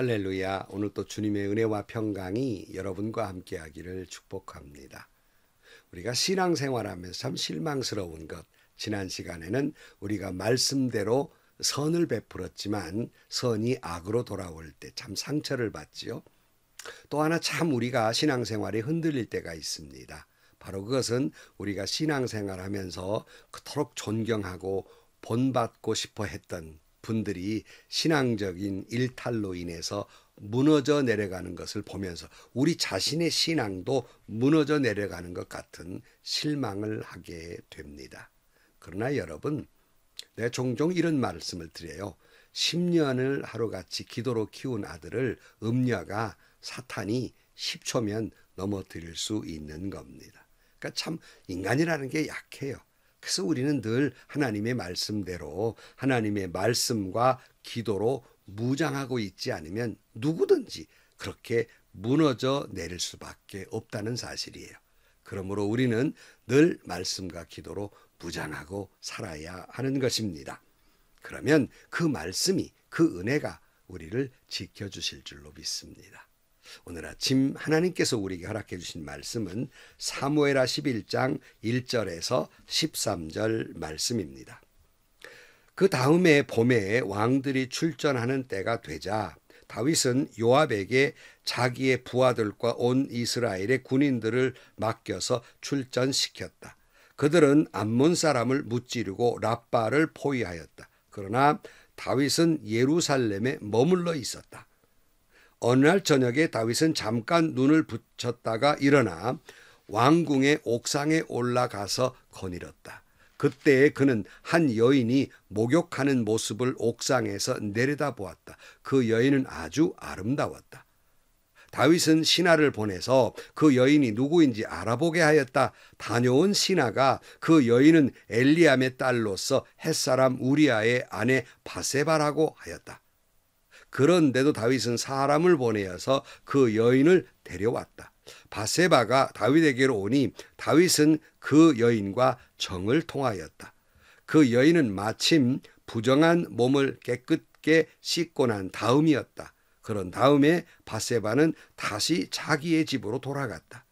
할렐루야. 오늘 또 주님의 은혜와 평강이 여러분과 함께 하기를 축복합니다. 우리가 신앙생활하면서 참 실망스러운 것, 지난 시간에는 우리가 말씀대로 선을 베풀었지만 선이 악으로 돌아올 때 참 상처를 받지요. 또 하나 참 우리가 신앙생활이 흔들릴 때가 있습니다. 바로 그것은 우리가 신앙생활하면서 그토록 존경하고 본받고 싶어 했던 분들이 신앙적인 일탈로 인해서 무너져 내려가는 것을 보면서 우리 자신의 신앙도 무너져 내려가는 것 같은 실망을 하게 됩니다. 그러나 여러분, 내가 종종 이런 말씀을 드려요. 10년을 하루같이 기도로 키운 아들을 음녀가 사탄이 10초면 넘어뜨릴 수 있는 겁니다. 그러니까 참 인간이라는 게 약해요. 그래서 우리는 늘 하나님의 말씀대로 하나님의 말씀과 기도로 무장하고 있지 않으면 누구든지 그렇게 무너져 내릴 수밖에 없다는 사실이에요. 그러므로 우리는 늘 말씀과 기도로 무장하고 살아야 하는 것입니다. 그러면 그 말씀이, 그 은혜가 우리를 지켜주실 줄로 믿습니다. 오늘 아침 하나님께서 우리에게 허락해 주신 말씀은 사무엘하 11장 1절에서 13절 말씀입니다. 그 다음에 봄에 왕들이 출전하는 때가 되자 다윗은 요압에게 자기의 부하들과 온 이스라엘의 군인들을 맡겨서 출전시켰다. 그들은 암몬 사람을 무찌르고 랍바를 포위하였다. 그러나 다윗은 예루살렘에 머물러 있었다. 어느 날 저녁에 다윗은 잠깐 눈을 붙였다가 일어나 왕궁의 옥상에 올라가서 거닐었다. 그때 그는 한 여인이 목욕하는 모습을 옥상에서 내려다보았다. 그 여인은 아주 아름다웠다. 다윗은 신하를 보내서 그 여인이 누구인지 알아보게 하였다. 다녀온 신하가 그 여인은 엘리암의 딸로서 햇사람 우리아의 아내 바세바라고 하였다. 그런데도 다윗은 사람을 보내어서 그 여인을 데려왔다. 바세바가 다윗에게로 오니 다윗은 그 여인과 정을 통하였다. 그 여인은 마침 부정한 몸을 깨끗게 씻고 난 다음이었다. 그런 다음에 바세바는 다시 자기의 집으로 돌아갔다.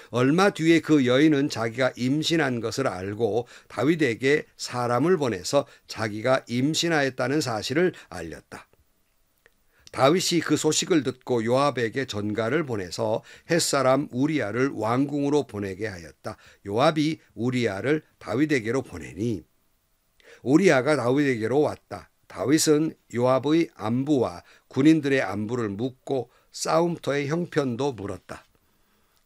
얼마 뒤에 그 여인은 자기가 임신한 것을 알고 다윗에게 사람을 보내서 자기가 임신하였다는 사실을 알렸다. 다윗이 그 소식을 듣고 요압에게 전가를 보내서 햇사람 우리아를 왕궁으로 보내게 하였다. 요압이 우리아를 다윗에게로 보내니 우리아가 다윗에게로 왔다. 다윗은 요압의 안부와 군인들의 안부를 묻고 싸움터의 형편도 물었다.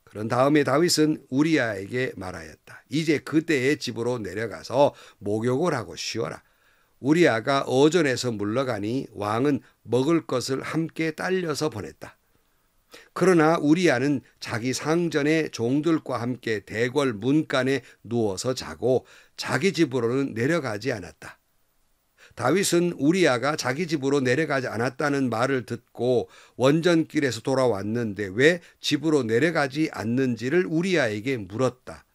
그런 다음에 다윗은 우리아에게 말하였다. 이제 그때의 집으로 내려가서 목욕을 하고 쉬어라. 우리아가 어전에서 물러가니 왕은 먹을 것을 함께 딸려서 보냈다. 그러나 우리아는 자기 상전의 종들과 함께 대궐 문간에 누워서 자고 자기 집으로는 내려가지 않았다. 다윗은 우리아가 자기 집으로 내려가지 않았다는 말을 듣고 원전길에서 돌아왔는데 왜 집으로 내려가지 않는지를 우리아에게 물었다.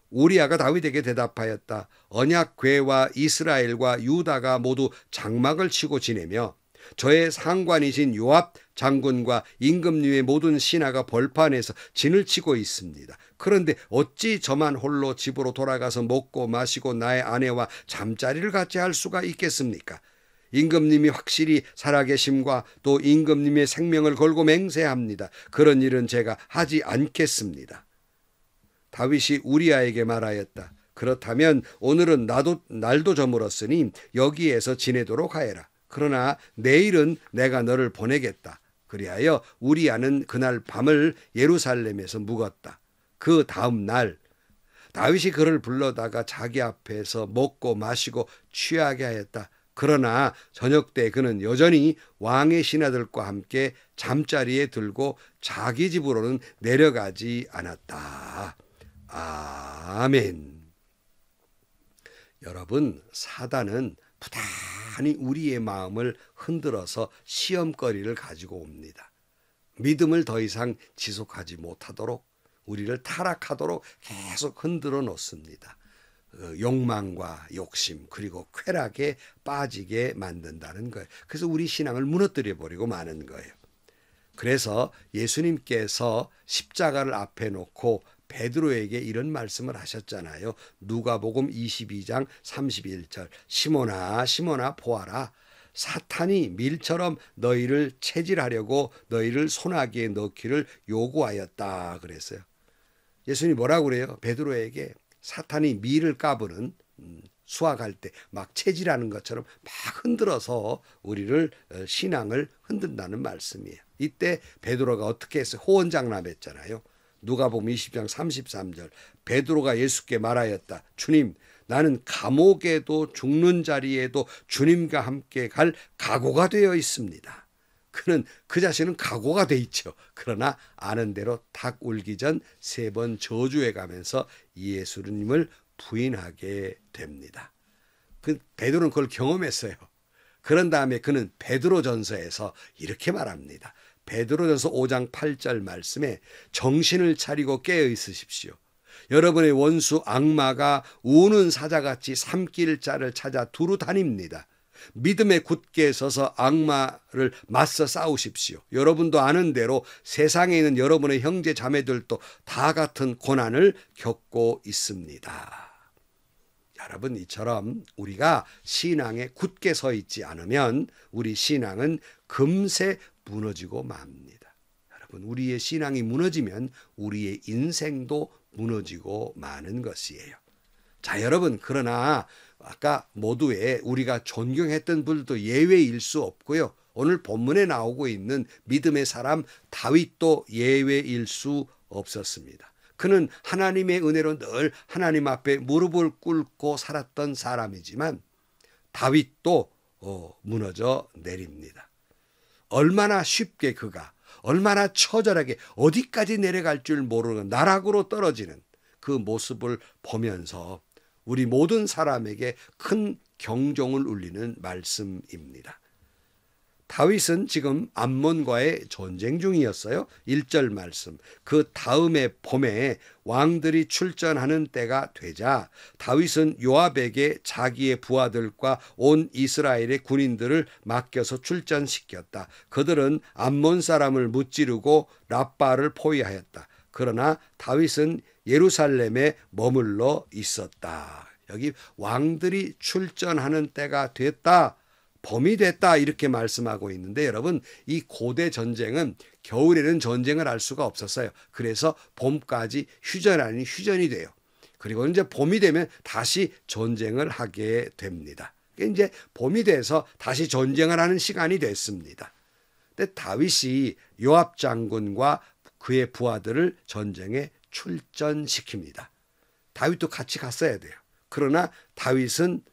우리아가 다윗에게 대답하였다. 언약궤와 이스라엘과 유다가 모두 장막을 치고 지내며 저의 상관이신 요압 장군과 임금님의 모든 신하가 벌판에서 진을 치고 있습니다. 그런데 어찌 저만 홀로 집으로 돌아가서 먹고 마시고 나의 아내와 잠자리를 같이 할 수가 있겠습니까? 임금님이 확실히 살아계심과 또 임금님의 생명을 걸고 맹세합니다. 그런 일은 제가 하지 않겠습니다. 다윗이 우리아에게 말하였다. 그렇다면 오늘은 날도 저물었으니 여기에서 지내도록 하여라. 그러나 내일은 내가 너를 보내겠다. 그리하여 우리아는 그날 밤을 예루살렘에서 묵었다. 그 다음 날 다윗이 그를 불러다가 자기 앞에서 먹고 마시고 취하게 하였다. 그러나 저녁 때 그는 여전히 왕의 신하들과 함께 잠자리에 들고 자기 집으로는 내려가지 않았다. 아멘. 여러분, 사단은 부단히 우리의 마음을 흔들어서 시험거리를 가지고 옵니다. 믿음을 더 이상 지속하지 못하도록 우리를 타락하도록 계속 흔들어 놓습니다. 욕망과 욕심 그리고 쾌락에 빠지게 만든다는 거예요. 그래서 우리 신앙을 무너뜨려 버리고 마는 거예요. 그래서 예수님께서 십자가를 앞에 놓고 베드로에게 이런 말씀을 하셨잖아요. 누가복음 22장 31절 시몬아 시몬아 보아라. 사탄이 밀처럼 너희를 체질하려고 너희를 소나기에 넣기를 요구하였다 그랬어요. 예수님이 뭐라고 그래요? 베드로에게 사탄이 밀을 까부는 수확할 때 막 체질하는 것처럼 막 흔들어서 우리를 신앙을 흔든다는 말씀이에요. 이때 베드로가 어떻게 했어요? 호언장담했잖아요. 누가복음 20장 33절 베드로가 예수께 말하였다. 주님 나는 감옥에도 죽는 자리에도 주님과 함께 갈 각오가 되어 있습니다. 그는 그 자신은 각오가 돼 있죠. 그러나 아는 대로 닭 울기 전 3번 저주해 가면서 예수님을 부인하게 됩니다. 그 베드로는 그걸 경험했어요. 그런 다음에 그는 베드로전서에서 이렇게 말합니다. 베드로전서 5장 8절 말씀에 정신을 차리고 깨어 있으십시오. 여러분의 원수 악마가 우는 사자같이 삼킬 자를 찾아 두루 다닙니다. 믿음에 굳게 서서 악마를 맞서 싸우십시오. 여러분도 아는 대로 세상에 있는 여러분의 형제 자매들도 다 같은 고난을 겪고 있습니다. 여러분 이처럼 우리가 신앙에 굳게 서 있지 않으면 우리 신앙은 금세 무너지고 맙니다. 여러분 우리의 신앙이 무너지면 우리의 인생도 무너지고 마는 것이에요. 자 여러분 그러나 아까 모두에 우리가 존경했던 분들도 예외일 수 없고요. 오늘 본문에 나오고 있는 믿음의 사람 다윗도 예외일 수 없었습니다. 그는 하나님의 은혜로 늘 하나님 앞에 무릎을 꿇고 살았던 사람이지만 다윗도 무너져 내립니다. 얼마나 쉽게 그가 얼마나 처절하게 어디까지 내려갈 줄 모르는 나락으로 떨어지는 그 모습을 보면서 우리 모든 사람에게 큰 경종을 울리는 말씀입니다. 다윗은 지금 암몬과의 전쟁 중이었어요. 1절 말씀. 그 다음의 봄에 왕들이 출전하는 때가 되자 다윗은 요압에게 자기의 부하들과 온 이스라엘의 군인들을 맡겨서 출전시켰다. 그들은 암몬 사람을 무찌르고 랍바를 포위하였다. 그러나 다윗은 예루살렘에 머물러 있었다. 여기 왕들이 출전하는 때가 됐다. 봄이 됐다 이렇게 말씀하고 있는데 여러분 이 고대 전쟁은 겨울에는 전쟁을 할 수가 없었어요. 그래서 봄까지 휴전 아닌 휴전이 돼요. 그리고 이제 봄이 되면 다시 전쟁을 하게 됩니다. 이제 봄이 돼서 다시 전쟁을 하는 시간이 됐습니다. 근데 다윗이 요압 장군과 그의 부하들을 전쟁에 출전시킵니다. 다윗도 같이 갔어야 돼요. 그러나 다윗은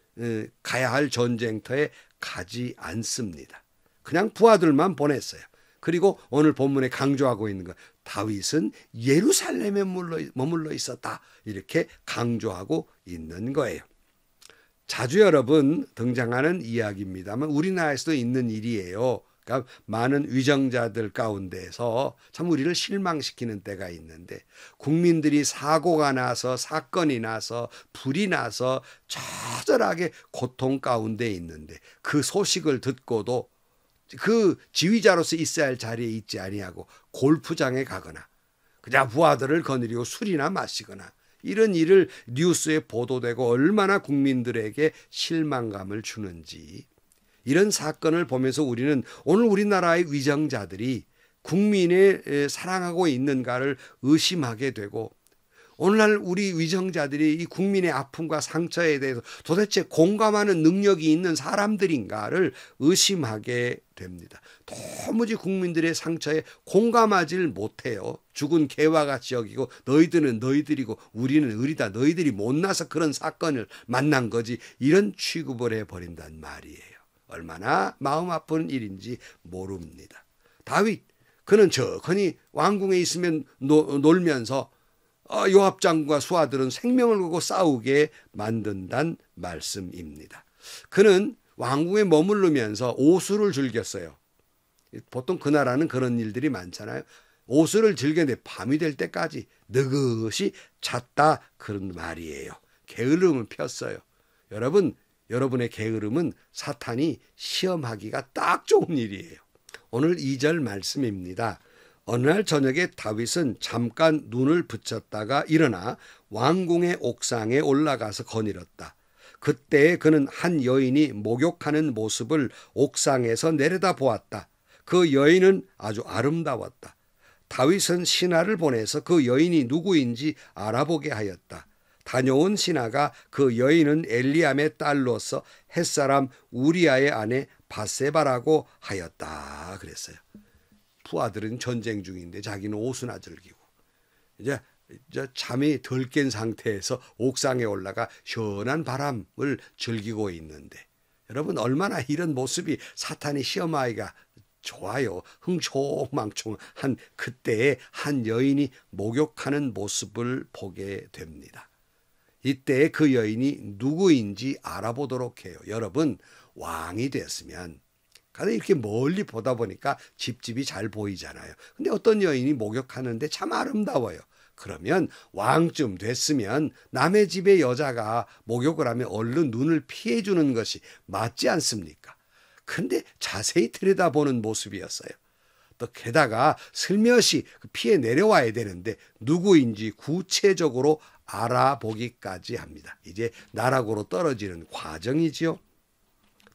가야 할 전쟁터에 가지 않습니다. 그냥 부하들만 보냈어요. 그리고 오늘 본문에 강조하고 있는 것 다윗은 예루살렘에 머물러 있었다. 이렇게 강조하고 있는 거예요. 자주 여러분 등장하는 이야기입니다만 우리나라에서도 있는 일이에요. 그러니까 많은 위정자들 가운데서 참 우리를 실망시키는 때가 있는데 국민들이 사고가 나서 사건이 나서 불이 나서 처절하게 고통 가운데 있는데 그 소식을 듣고도 그 지휘자로서 있어야 할 자리에 있지 아니하고 골프장에 가거나 그냥 부하들을 거느리고 술이나 마시거나 이런 일을 뉴스에 보도되고 얼마나 국민들에게 실망감을 주는지 이런 사건을 보면서 우리는 오늘 우리나라의 위정자들이 국민을 사랑하고 있는가를 의심하게 되고 오늘날 우리 위정자들이 이 국민의 아픔과 상처에 대해서 도대체 공감하는 능력이 있는 사람들인가를 의심하게 됩니다. 도무지 국민들의 상처에 공감하지를 못해요. 죽은 개와 같이 여기고 너희들은 너희들이고 우리는 우리다. 너희들이 못나서 그런 사건을 만난 거지. 이런 취급을 해버린단 말이에요. 얼마나 마음 아픈 일인지 모릅니다. 다윗 그는 저건히 왕궁에 있으면 놀면서 요압 장군과 수하들은 생명을 걸고 싸우게 만든단 말씀입니다. 그는 왕궁에 머무르면서 오수를 즐겼어요. 보통 그 나라는 그런 일들이 많잖아요. 오수를 즐겼는데 밤이 될 때까지 느긋이 잤다 그런 말이에요. 게으름을 폈어요. 여러분, 여러분의 게으름은 사탄이 시험하기가 딱 좋은 일이에요. 오늘 2절 말씀입니다. 어느 날 저녁에 다윗은 잠깐 눈을 붙였다가 일어나 왕궁의 옥상에 올라가서 거닐었다. 그때 그는 한 여인이 목욕하는 모습을 옥상에서 내려다 보았다. 그 여인은 아주 아름다웠다. 다윗은 신하를 보내서 그 여인이 누구인지 알아보게 하였다. 다녀온 신하가 그 여인은 엘리암의 딸로서 햇사람 우리아의 아내 바세바라고 하였다 그랬어요. 부하들은 전쟁 중인데 자기는 옷이나 즐기고 이제 잠이 덜 깬 상태에서 옥상에 올라가 시원한 바람을 즐기고 있는데, 여러분 얼마나 이런 모습이 사탄이 시험하기가 좋아요. 흥청망청한 그때에 한 여인이 목욕하는 모습을 보게 됩니다. 이때 그 여인이 누구인지 알아보도록 해요. 여러분, 왕이 됐으면 이렇게 멀리 보다 보니까 집집이 잘 보이잖아요. 근데 어떤 여인이 목욕하는데 참 아름다워요. 그러면 왕쯤 됐으면 남의 집의 여자가 목욕을 하면 얼른 눈을 피해 주는 것이 맞지 않습니까? 근데 자세히 들여다보는 모습이었어요. 또 게다가 슬며시 피해 내려와야 되는데 누구인지 구체적으로 알아보기까지 합니다. 이제 나락으로 떨어지는 과정이지요.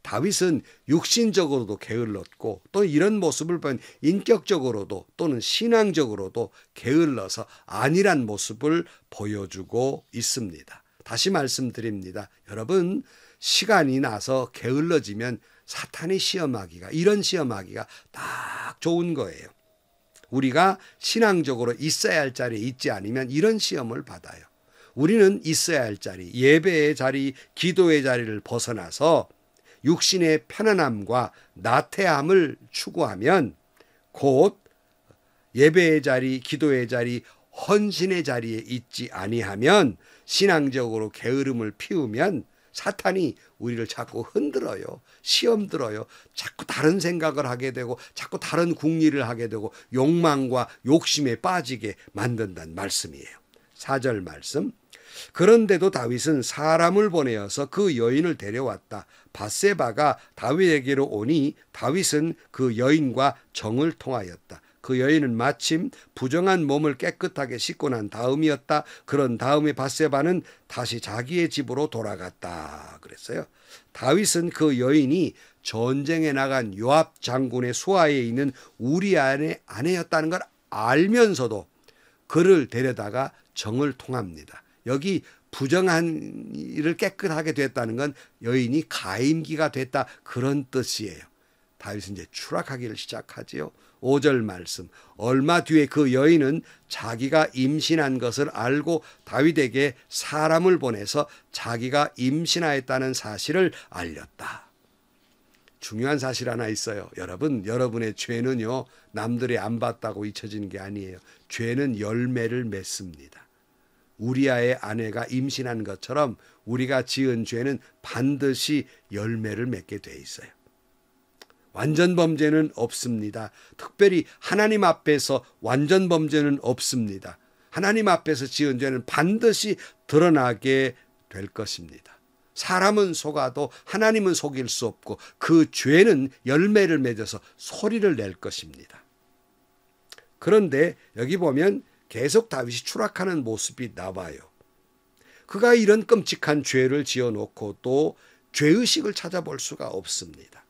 다윗은 육신적으로도 게을렀고 또 이런 모습을 보면 인격적으로도 또는 신앙적으로도 게을러서 아니란 모습을 보여주고 있습니다. 다시 말씀드립니다. 여러분, 시간이 나서 게을러지면 사탄이 시험하기가, 이런 시험하기가 딱 좋은 거예요. 우리가 신앙적으로 있어야 할 자리에 있지 않으면 이런 시험을 받아요. 우리는 있어야 할 자리, 예배의 자리, 기도의 자리를 벗어나서 육신의 편안함과 나태함을 추구하면 곧 예배의 자리, 기도의 자리, 헌신의 자리에 있지 아니하면, 신앙적으로 게으름을 피우면 사탄이 우리를 자꾸 흔들어요. 시험 들어요. 자꾸 다른 생각을 하게 되고 자꾸 다른 궁리를 하게 되고 욕망과 욕심에 빠지게 만든다는 말씀이에요. 4절 말씀. 그런데도 다윗은 사람을 보내어서 그 여인을 데려왔다. 바세바가 다윗에게로 오니 다윗은 그 여인과 정을 통하였다. 그 여인은 마침 부정한 몸을 깨끗하게 씻고 난 다음이었다. 그런 다음에 바세바는 다시 자기의 집으로 돌아갔다 그랬어요. 다윗은 그 여인이 전쟁에 나간 요압 장군의 수하에 있는 우리아의 아내였다는 걸 알면서도 그를 데려다가 정을 통합니다. 여기 부정한 일을 깨끗하게 됐다는 건 여인이 가임기가 됐다, 그런 뜻이에요. 다윗은 이제 추락하기를 시작하지요. 5절 말씀. 얼마 뒤에 그 여인은 자기가 임신한 것을 알고 다윗에게 사람을 보내서 자기가 임신하였다는 사실을 알렸다. 중요한 사실 하나 있어요. 여러분, 여러분의 죄는요, 남들이 안 봤다고 잊혀지는 게 아니에요. 죄는 열매를 맺습니다. 우리아의 아내가 임신한 것처럼 우리가 지은 죄는 반드시 열매를 맺게 돼 있어요. 완전 범죄는 없습니다. 특별히 하나님 앞에서 완전 범죄는 없습니다. 하나님 앞에서 지은 죄는 반드시 드러나게 될 것입니다. 사람은 속아도 하나님은 속일 수 없고 그 죄는 열매를 맺어서 소리를 낼 것입니다. 그런데 여기 보면 계속 다윗이 추락하는 모습이 나와요. 그가 이런 끔찍한 죄를 지어놓고 또 죄의식을 찾아볼 수가 없습니다.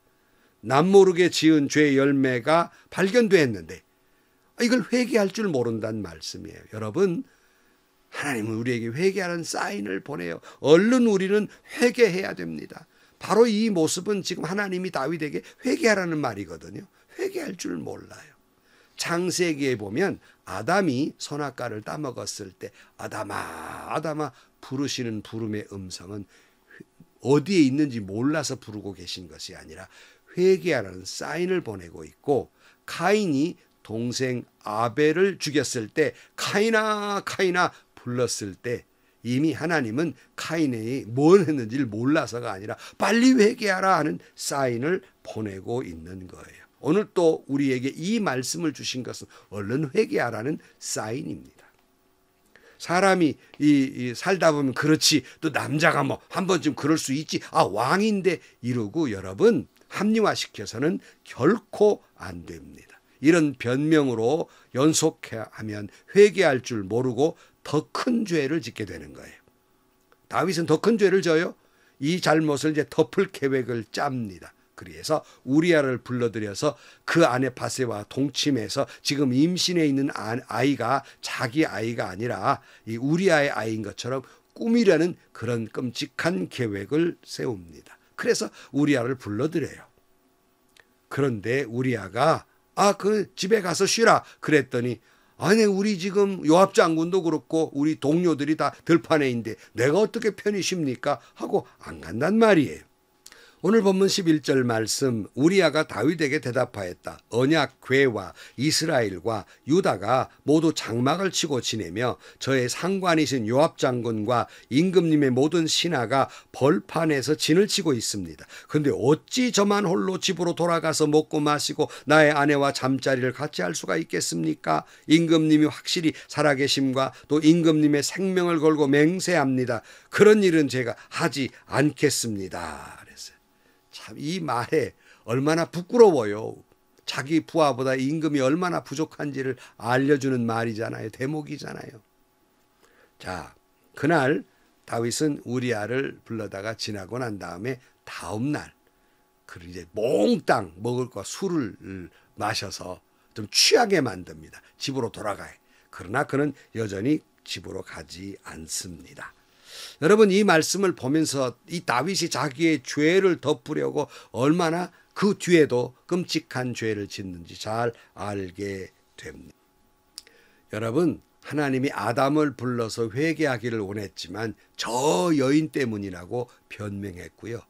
남모르게 지은 죄의 열매가 발견됐는데 이걸 회개할 줄 모른다는 말씀이에요. 여러분, 하나님은 우리에게 회개하는 사인을 보내요. 얼른 우리는 회개해야 됩니다. 바로 이 모습은 지금 하나님이 다윗에게 회개하라는 말이거든요. 회개할 줄 몰라요. 창세기에 보면 아담이 선악과를 따먹었을 때 아담아 아담아 부르시는 부름의 음성은 어디에 있는지 몰라서 부르고 계신 것이 아니라 회개하라는 사인을 보내고 있고, 카인이 동생 아벨을 죽였을 때 카인아 카인아 불렀을 때 이미 하나님은 카인이 뭘 했는지를 몰라서가 아니라 빨리 회개하라 하는 사인을 보내고 있는 거예요. 오늘 또 우리에게 이 말씀을 주신 것은 얼른 회개하라는 사인입니다. 사람이 이 살다 보면 그렇지, 또 남자가 뭐 한 번쯤 그럴 수 있지, 아 왕인데 이러고 여러분 합리화시켜서는 결코 안 됩니다. 이런 변명으로 연속하면 회개할 줄 모르고 더 큰 죄를 짓게 되는 거예요. 다윗은 더 큰 죄를 져요. 이 잘못을 이제 덮을 계획을 짭니다. 그래서 우리아를 불러들여서 그 아내 바세와 동침해서 지금 임신해 있는 아이가 자기 아이가 아니라 이 우리아의 아이인 것처럼 꾸미려는 그런 끔찍한 계획을 세웁니다. 그래서 우리아를 불러들여요. 그런데 우리아가 그 집에 가서 쉬라 그랬더니 아니 우리 지금 요압 장군도 그렇고 우리 동료들이 다 들판에 있는데 내가 어떻게 편히 쉽니까? 하고 안 간단 말이에요. 오늘 본문 11절 말씀, 우리아가 다윗에게 대답하였다. 언약 궤와 이스라엘과 유다가 모두 장막을 치고 지내며 저의 상관이신 요압 장군과 임금님의 모든 신하가 벌판에서 진을 치고 있습니다. 그런데 어찌 저만 홀로 집으로 돌아가서 먹고 마시고 나의 아내와 잠자리를 같이 할 수가 있겠습니까? 임금님이 확실히 살아계심과 또 임금님의 생명을 걸고 맹세합니다. 그런 일은 제가 하지 않겠습니다. 참 이 말에 얼마나 부끄러워요. 자기 부하보다 임금이 얼마나 부족한지를 알려주는 말이잖아요. 대목이잖아요. 자, 그날 다윗은 우리아를 불러다가 지나고 난 다음에 다음 날 그를 이제 몽땅 먹을 거 술을 마셔서 좀 취하게 만듭니다. 집으로 돌아가요. 그러나 그는 여전히 집으로 가지 않습니다. 여러분 이 말씀을 보면서 이 다윗이 자기의 죄를 덮으려고 얼마나 그 뒤에도 끔찍한 죄를 짓는지 잘 알게 됩니다. 여러분 하나님이 아담을 불러서 회개하기를 원했지만 저 여인 때문이라고 변명했고요.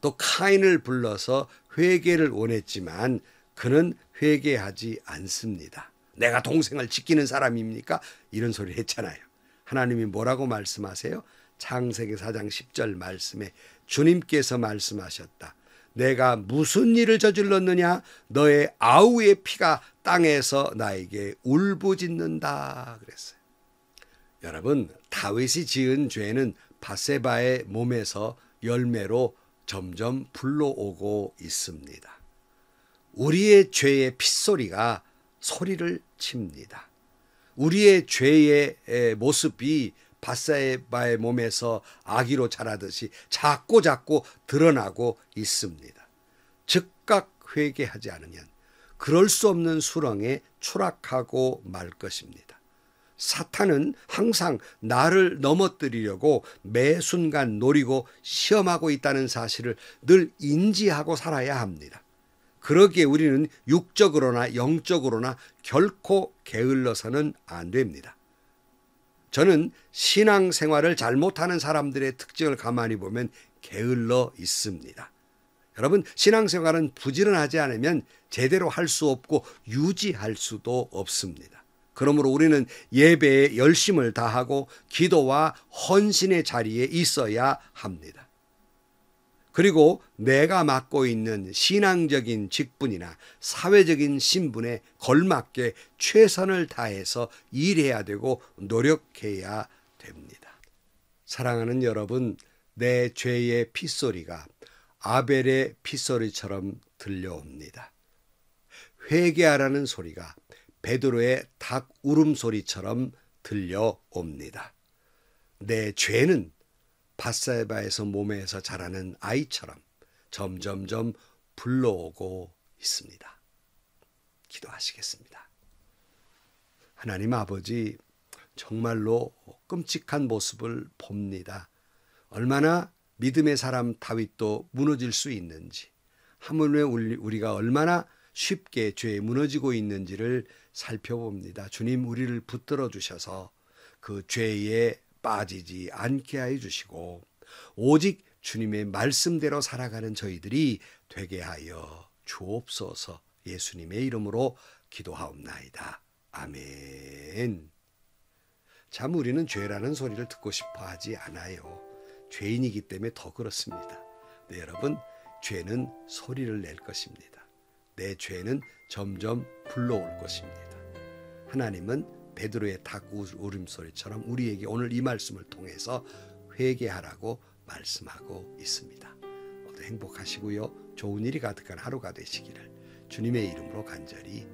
또 카인을 불러서 회개를 원했지만 그는 회개하지 않습니다. 내가 동생을 지키는 사람입니까? 이런 소리를 했잖아요. 하나님이 뭐라고 말씀하세요? 창세기 4장 10절 말씀에 주님께서 말씀하셨다. 내가 무슨 일을 저질렀느냐? 너의 아우의 피가 땅에서 나에게 울부짖는다 그랬어요. 여러분 다윗이 지은 죄는 바세바의 몸에서 열매로 점점 불러오고 있습니다. 우리의 죄의 핏소리가 소리를 칩니다. 우리의 죄의 모습이 바세바의 몸에서 아기로 자라듯이 자꾸 드러나고 있습니다. 즉각 회개하지 않으면 그럴 수 없는 수렁에 추락하고 말 것입니다. 사탄은 항상 나를 넘어뜨리려고 매 순간 노리고 시험하고 있다는 사실을 늘 인지하고 살아야 합니다. 그러기에 우리는 육적으로나 영적으로나 결코 게을러서는 안 됩니다. 저는 신앙생활을 잘못하는 사람들의 특징을 가만히 보면 게을러 있습니다. 여러분 신앙생활은 부지런하지 않으면 제대로 할 수 없고 유지할 수도 없습니다. 그러므로 우리는 예배에 열심을 다하고 기도와 헌신의 자리에 있어야 합니다. 그리고 내가 맡고 있는 신앙적인 직분이나 사회적인 신분에 걸맞게 최선을 다해서 일해야 되고 노력해야 됩니다. 사랑하는 여러분, 내 죄의 핏소리가 아벨의 핏소리처럼 들려옵니다. 회개하라는 소리가 베드로의 닭 울음소리처럼 들려옵니다. 내 죄는 바세바에서 몸에서 자라는 아이처럼 점점점 불러오고 있습니다. 기도하시겠습니다. 하나님 아버지, 정말로 끔찍한 모습을 봅니다. 얼마나 믿음의 사람 다윗도 무너질 수 있는지, 하물며 우리가 얼마나 쉽게 죄에 무너지고 있는지를 살펴봅니다. 주님, 우리를 붙들어 주셔서 그 죄에 빠지지 않게 하여 주시고 오직 주님의 말씀대로 살아가는 저희들이 되게 하여 주옵소서. 예수님의 이름으로 기도하옵나이다. 아멘. 참 우리는 죄라는 소리를 듣고 싶어 하지 않아요. 죄인이기 때문에 더 그렇습니다. 네, 여러분, 죄는 소리를 낼 것입니다. 내 죄는 점점 불러올 것입니다. 하나님은 베드로의 닭 울음소리처럼 우리에게 오늘 이 말씀을 통해서 회개하라고 말씀하고 있습니다. 모두 행복하시고요. 좋은 일이 가득한 하루가 되시기를 주님의 이름으로 간절히